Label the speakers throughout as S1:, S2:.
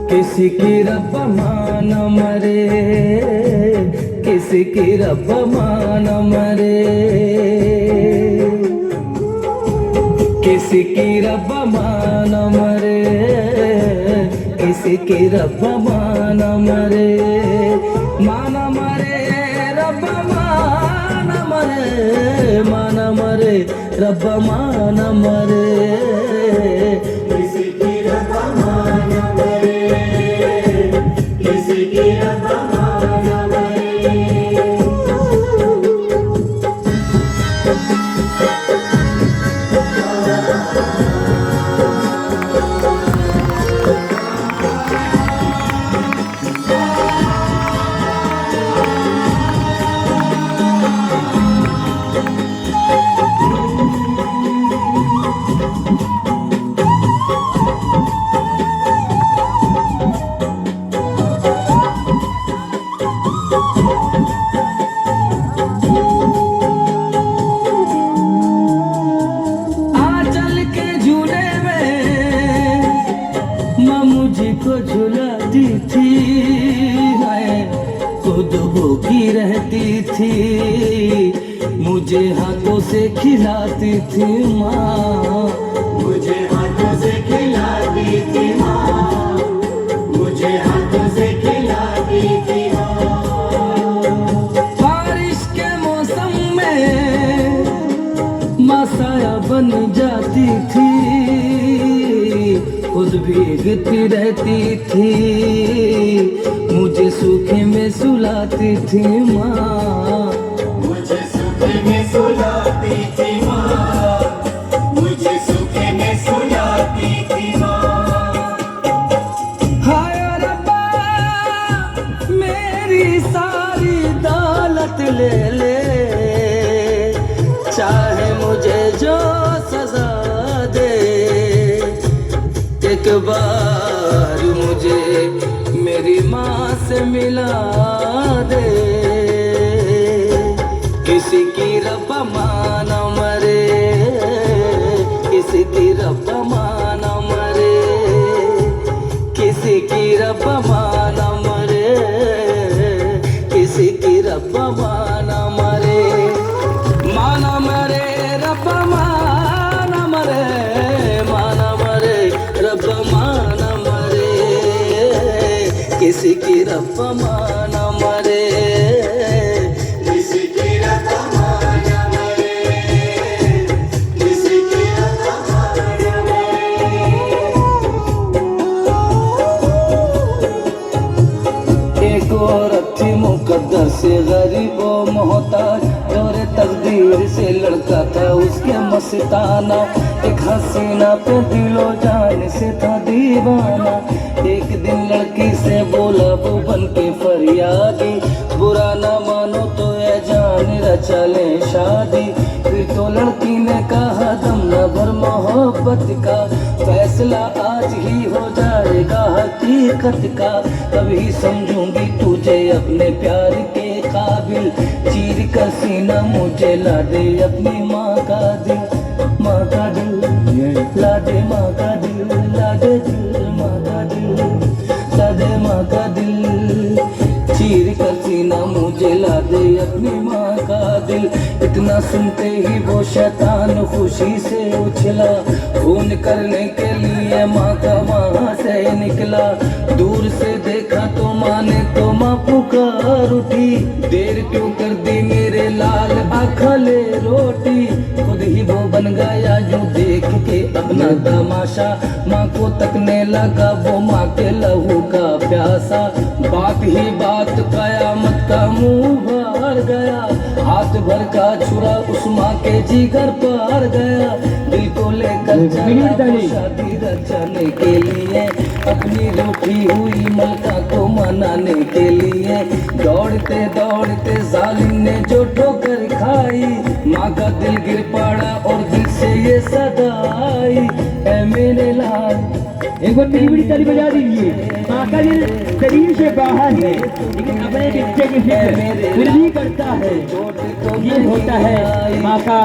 S1: किसी की रब मान मरे, किसी की रब मान मरे, किसी की रब मान मरे, किसी की रब मान मरे, मान मरे रब मान मरे, मान मरे रब मान मरे,
S2: किसी की रब मान मरे, किसी की रब मान मरे।
S1: आंचल के झूले में माँ मुझको झुलाती थी, मैं खुद भूखी रहती थी, मुझे हाथों से खिलाती थी माँ,
S2: मुझे हाथों से खिलाती थी माँ, मुझे हाथों से खिलाती थी माँ।
S1: बारिश के मौसम में माँ साया बन जाती थी, खुद भीगती रहती थी, मुझे सूखे में सुलाती थी माँ,
S2: मुझे सूखे में सुलाती थी माँ, मुझे सूखे में सुलाती थी माँ।
S1: हाय रब्बा मेरी सारी दौलत ले ले, चाहे मुझे जो सजा दे, एक बार मुझे मेरी माँ से मिला दे, किसी की रब मान मरे, किसी की रब मान मरे, किसी की रब मान मरे, किसी की रब मान मरे, मान मरे रब मान मरे, मान मरे रब मान मरे, किसी की रब मान मरे,
S2: किसी की रब मान मरे, किसी की रब मान मरे।
S1: एक औरत थी मुकद्दर से गरीब और मोहताज, और तकदीर से लड़का था उसके मस्ताना, एक हसीना पे दिलो जान से था दीवाना, एक दिन लड़की से बोला वो बन के फरियादी, बुरा ना मानो तो ये जान रचा ले शादी, फिर तो लड़की ने कहा दम न भर मोहब्बत का, फैसला आज ही हो जाएगा हकीकत का, तभी समझूंगी तुझे अपने प्यार के काबिल, चीर का सीना मुझे ला दे अपनी माँ का दिल, माँ का दिल ला दे, माँ का दिल ला दे, दिल माँ का दिल ला दे, माँ का दिल, चीर का सीना मुझे ला दे अपनी माँ का दिल। इतना सुनते ही वो शैतान खुशी से उछला, खून करने के लिए माँ का वहाँ से निकला, दूर से देखा तो माँ ने तो माँ पुकार उठी, देर क्यों कर दी मेरे लाल आँखा ले रोटी, खुद ही वो बन गया यूं देख के अपना तमाशा, माँ को तकने लगा वो माँ के लहू का प्यासा, बात ही बात कयामत का मुंह भर गया, हाथ भर का छुरा उस माँ के जिगर पार गया, दिल को लेकर चला वो शादी रचाने के लिए, अपनी रूठी हुई मलका को मनाने के लिए, दौड़ते दौड़ते जालिम ने जो ठोकर खाई, माँ का दिल गिर पड़ा और दिल से ये सदा आई, ऐ मेरे लाल
S3: एक बार मेरी बड़ी ताली बजा दीजिए। माँ का दिल शरीर से बाहर है लेकिन अपने बच्चे की फिक्र फिर भी करता है। ये होता है माँ का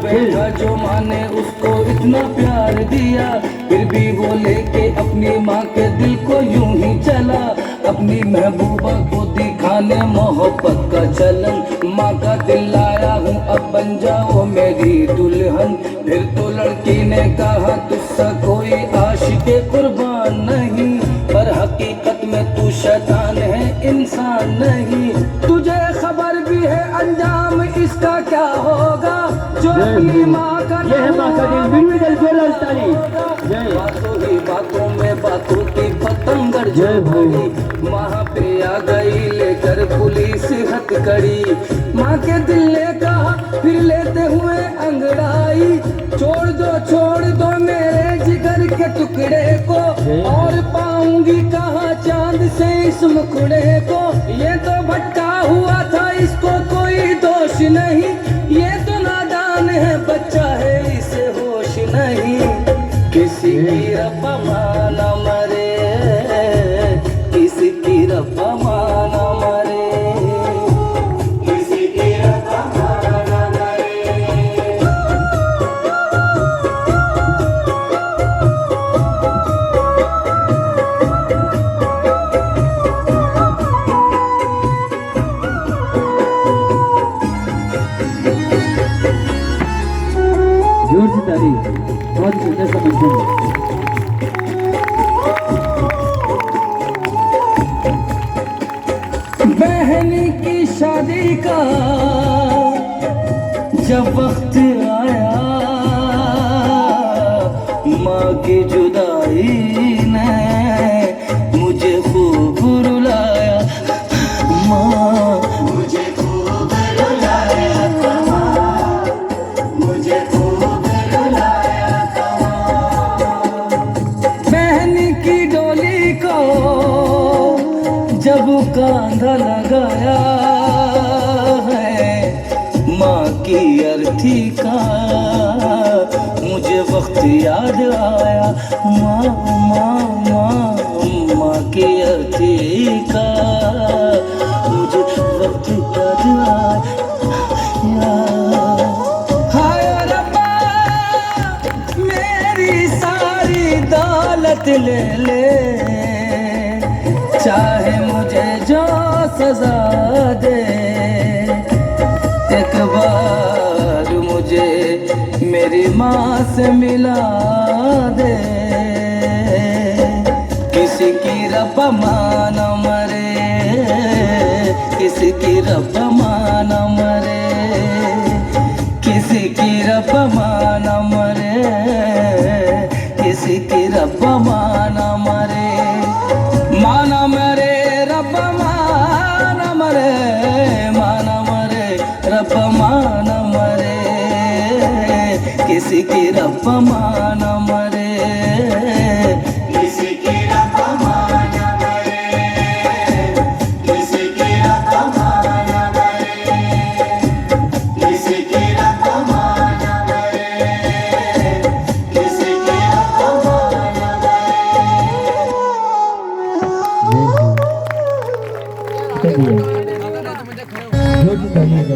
S3: दिल।
S1: जो माँ ने उसको इतना प्यार दिया फिर भी वो लेके अपनी माँ के दिल को यूं ही चला। अपनी महबूबा को दिखाने मोहब्बत का चलन। माँ का दिल लाया हूँ अब बन जाओ मेरी दुल्हन। फिर तो लड़की ने कहा तुझसे कोई आशिक़े कुर्बान नहीं, पर हकीकत में तू शैतान है इंसान नहीं। तुझे खबर भी है अंजाम इसका क्या होगा, जो अपनी माँ का
S3: ये है माँ का दिल। मेरी दिल जोरदार ताली। जय
S1: बातों ही बातों में बातों की पतंगर जो भरी। वहाँ पे आ गई लेकर पुलिस हथकड़ी। माँ के दिल ने कहा फिर लेते हुए अंगड़ाई, छोड़ दो मेरे जिगर के टुकड़े को, और पाऊंगी कहाँ चांद से इस मुखड़े को। ये तो भटका हुआ था इसको कोई दोष नहीं, ये तो नादान है बच्चा है इसे होश नहीं। किसी की रब्बा माना मरे, किसी की रब्बा माना मरे,
S2: किसी की रब्बा माना मरे।
S3: जोर से ताली। बहुत सुंदर सा मंचन।
S1: बहन की शादी का जब वक्त आया, माँ की जुदाई ने मुझे खूब रुलाया। माँ
S2: मुझे खूब रुलाया था माँ, मुझे खूब रुलाया था माँ।
S1: बहन की डोली को जब कांधा लगाया है, माँ की अर्थी का मुझे वक्त याद आया। माँ माँ माँ माँ की अर्थी का मुझे वक्त याद आया। हाय रब्बा मेरी सारी दौलत ले ले, चाहे मुझे जो सजा दे, एक बार मुझे मेरी माँ से मिला दे। किसी की रब्बा माना मरे, किसी की रब्बा माना मरे, किसी की रब्बा माना मरे, किसी की रब्बा माना मरे। माना मरे रब्बा माना मरे, माना मरे रब्बा माना मरे, किसी की रब्बा माना मरे।
S2: किसी की रब्बा माना मरे, किसी की रब्बा माना मरे, किसी की रब्बा माना मरे, किसी की रब्बा माना मरे।
S3: जोर से ताली।